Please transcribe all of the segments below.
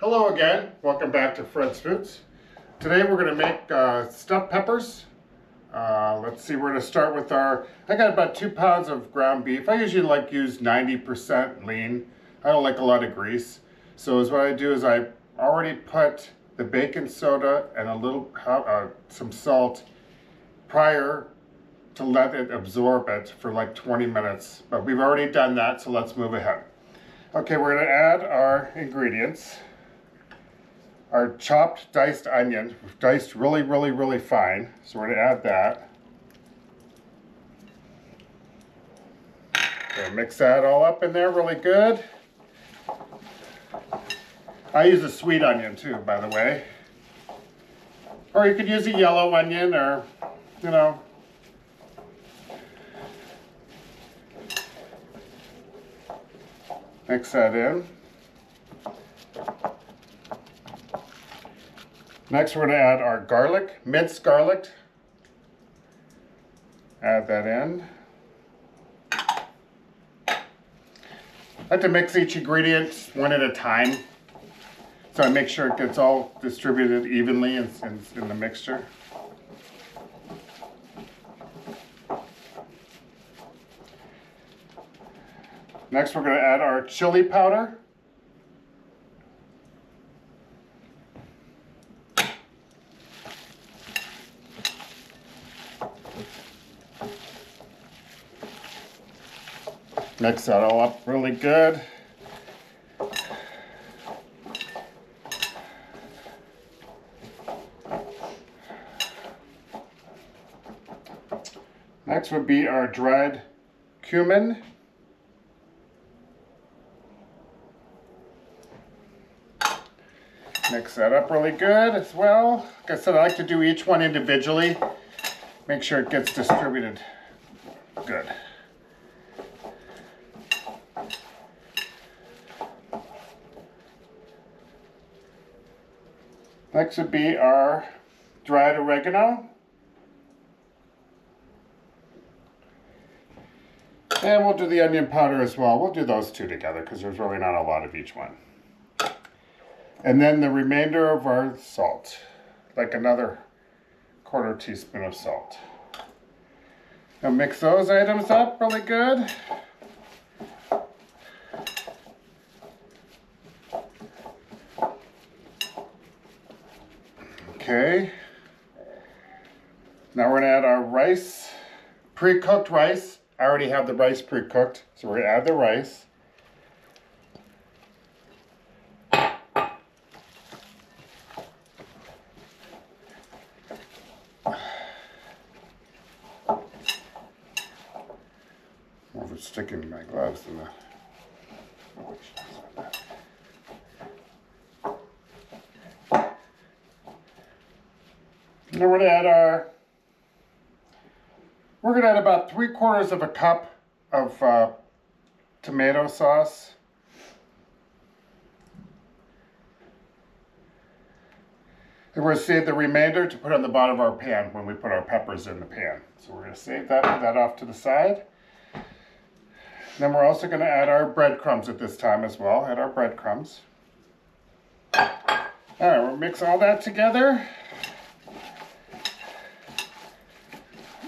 Hello again, welcome back to Fred's Foods. Today we're going to make stuffed peppers. Let's see, we're going to start with I got about 2 pounds of ground beef. I usually use 90% lean. I don't like a lot of grease. So what I do is I already put the baking soda and a little, some salt prior to let it absorb it for like 20 minutes. But we've already done that, so let's move ahead. Okay, we're going to add our ingredients. Our chopped diced onion, diced really fine. So we're going to add that. Okay, mix that all up in there really good. I use a sweet onion too, by the way. Or you could use a yellow onion or, mix that in. Next, we're going to add our garlic, minced garlic. Add that in. I like to mix each ingredient one at a time, so I make sure it gets all distributed evenly in the mixture. Next, we're going to add our chili powder. Mix that all up really good. Next would be our dried cumin. Mix that up really good as well. Like I said, I like to do each one individually. Make sure it gets distributed good. Next would be our dried oregano. And we'll do the onion powder as well. We'll do those two together because there's really not a lot of each one. And then the remainder of our salt, like another 1/4 teaspoon of salt. Now mix those items up really good. Okay, now we're going to add our rice, pre-cooked rice. I already have the rice pre-cooked, so we're going to add the rice. More of it's sticking to my gloves than the... Now we're going to add about 3/4 of a cup of tomato sauce. And we're going to save the remainder to put on the bottom of our pan when we put our peppers in the pan. So we're going to save that, put that off to the side. Then we're also going to add our breadcrumbs at this time as well. Add our breadcrumbs. All right, we'll mix all that together.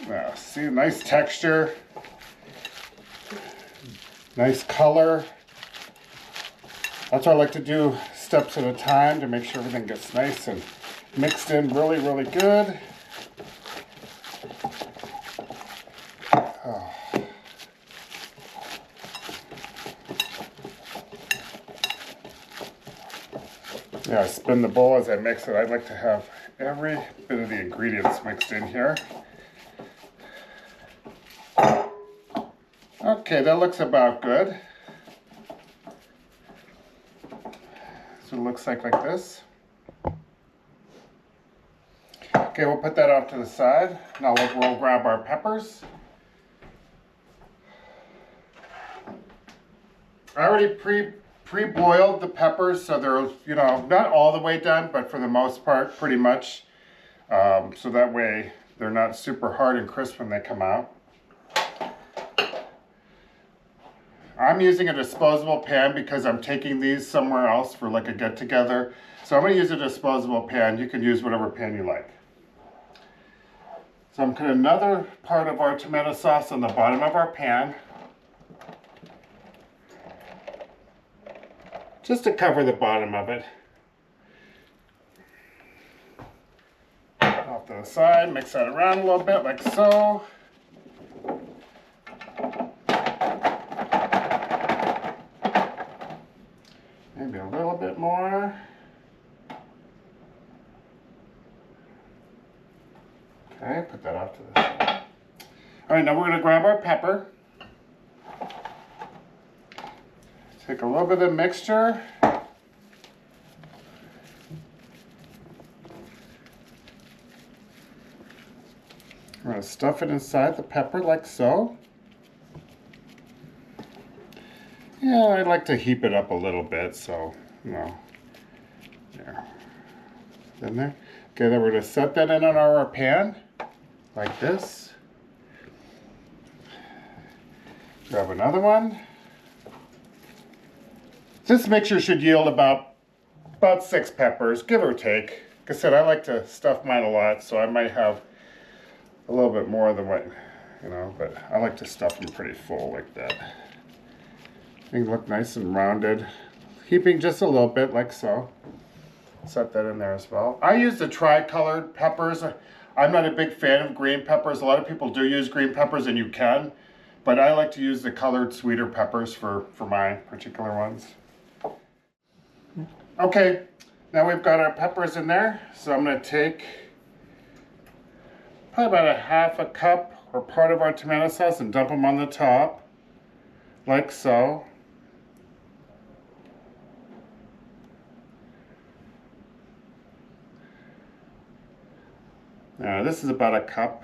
Now, see, nice texture, nice color. That's why I like to do steps at a time to make sure everything gets nice and mixed in really good. Oh. Yeah, I spin the bowl as I mix it. I like to have every bit of the ingredients mixed in here. Okay, that looks about good. So it looks like this. Okay, we'll put that off to the side. Now we'll grab our peppers. I already pre-boiled the peppers, so they're, not all the way done, but for the most part, pretty much. So that way they're not super hard and crisp when they come out. I'm using a disposable pan because I'm taking these somewhere else for like a get-together. So I'm going to use a disposable pan. You can use whatever pan you like. So I'm putting another part of our tomato sauce on the bottom of our pan, just to cover the bottom of it. Off to the side, mix that around a little bit like so. Maybe a little bit more. Okay, put that off to the side. All right, now we're going to grab our pepper. Take a little bit of the mixture. We're going to stuff it inside the pepper like so. Yeah, I like to heap it up a little bit, so, you know, there. In there. Okay, then we're going to set that in on our pan, like this. Grab another one. This mixture should yield about 6 peppers, give or take. Like I said, I like to stuff mine a lot, so I might have a little bit more than what, you know, but I like to stuff them pretty full like that. They look nice and rounded. Heaping just a little bit like so. Set that in there as well. I use the tricolored peppers. I'm not a big fan of green peppers. A lot of people do use green peppers, and you can, but I like to use the colored sweeter peppers for my particular ones. Okay, now we've got our peppers in there, so I'm going to take probably about a half a cup or part of our tomato sauce and dump them on the top, like so. Now this is about a cup.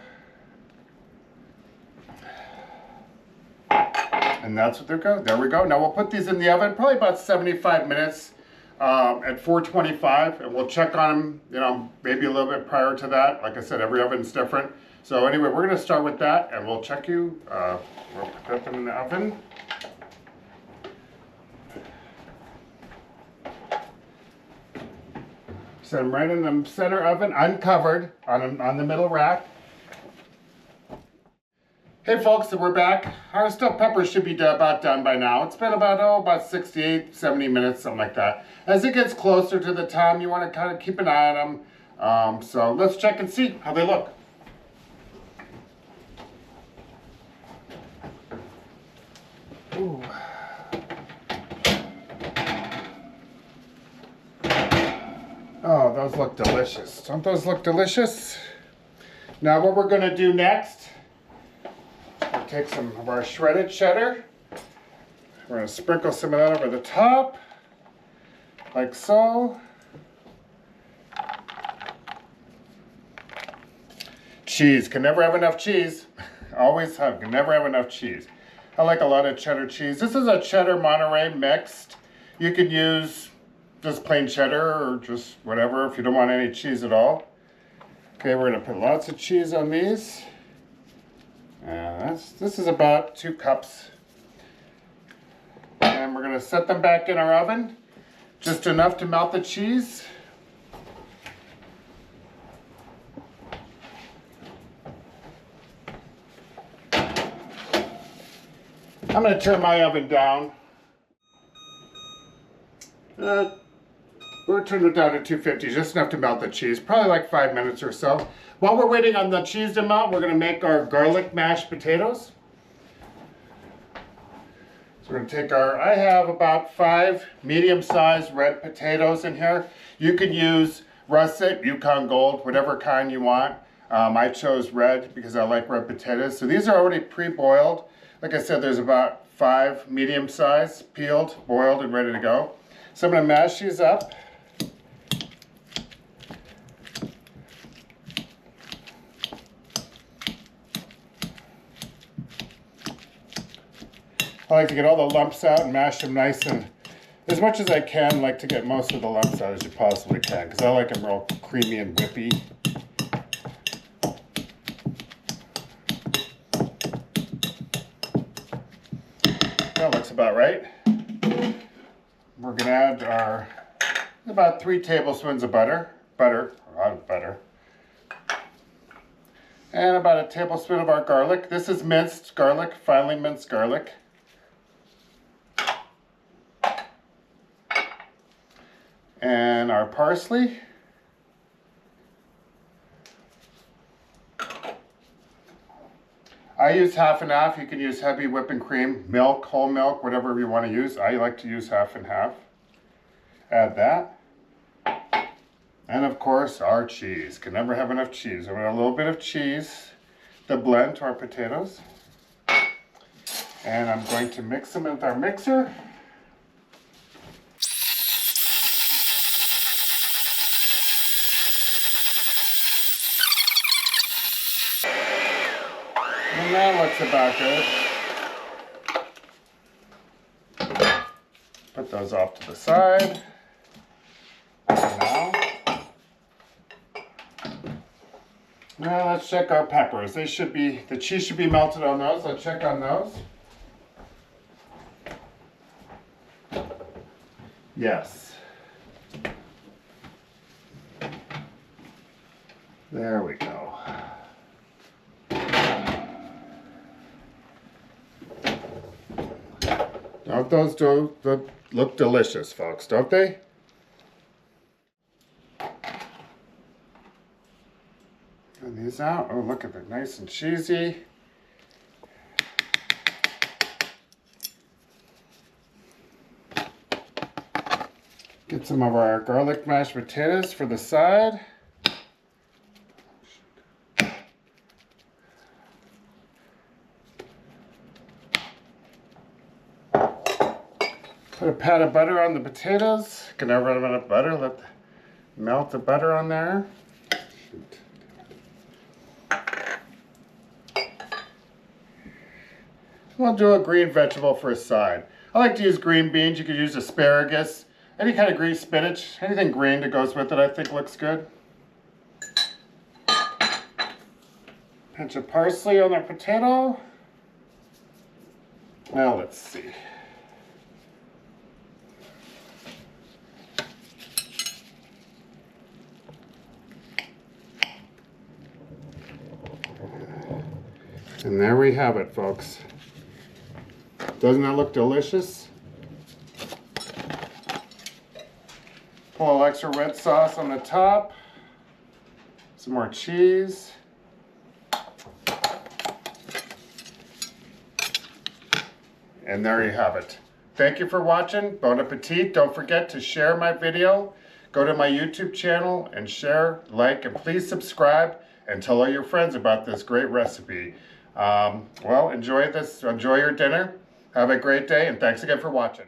And that's what they go. There we go. Now we'll put these in the oven, probably about 75 minutes at 425, and we'll check on them, you know, maybe a little bit prior to that. Like I said, every oven's different. So anyway, we're going to start with that, and we'll check you. We'll put them in the oven. Set them right in the center oven, uncovered, on the middle rack. Hey folks, so we're back. Our stuffed peppers should be about done by now. It's been about 68, 70 minutes, something like that. As it gets closer to the time, you want to kind of keep an eye on them. So let's check and see how they look. Ooh. Oh, those look delicious. Don't those look delicious? Now what we're going to do next, we'll take some of our shredded cheddar. We're going to sprinkle some of that over the top, like so. Cheese. Can never have enough cheese. Always have. Can never have enough cheese. I like a lot of cheddar cheese. This is a cheddar Monterrey mixed. You could use just plain cheddar or just whatever if you don't want any cheese at all. Okay, we're going to put lots of cheese on these. This is about 2 cups. And we're going to set them back in our oven. Just enough to melt the cheese. I'm going to turn my oven down. We're turning it down to 250, just enough to melt the cheese, probably like 5 minutes or so. While we're waiting on the cheese to melt, we're going to make our garlic mashed potatoes. So we're going to take I have about 5 medium-sized red potatoes in here. You can use russet, Yukon Gold, whatever kind you want. I chose red because I like red potatoes. So these are already pre-boiled. Like I said, there's about 5 medium-sized, peeled, boiled, and ready to go. So I'm going to mash these up. I like to get all the lumps out and mash them nice, and as much as I can, like to get most of the lumps out as you possibly can, because I like them real creamy and whippy. That looks about right. We're going to add our about 3 tablespoons of butter. A lot of butter. And about a tablespoon of our garlic. This is minced garlic, finely minced garlic. And our parsley. I use half and half. You can use heavy whipping cream, milk, whole milk, whatever you want to use. I like to use half and half. Add that. And of course, our cheese. Can never have enough cheese. We want a little bit of cheese to blend to our potatoes. And I'm going to mix them with our mixer. And that looks about good. Put those off to the side. Now let's check our peppers. The cheese should be melted on those. Let's check on those. Yes. There we go. Don't those look delicious, folks, don't they? And these out. Oh, look at them, nice and cheesy. Get some of our garlic mashed potatoes for the side. Put a pat of butter on the potatoes. Can never run out of butter. Melt the butter on there. Shoot. We'll do a green vegetable for a side. I like to use green beans. You could use asparagus, any kind of green spinach, anything green that goes with it I think looks good. Pinch of parsley on our potato. Now let's see. And there we have it, folks. Doesn't that look delicious? Pull a little extra red sauce on the top. Some more cheese. And there you have it. Thank you for watching. Bon appetit. Don't forget to share my video. Go to my YouTube channel and share, like, and please subscribe and tell all your friends about this great recipe. Well, enjoy your dinner. Have a great day, and thanks again for watching.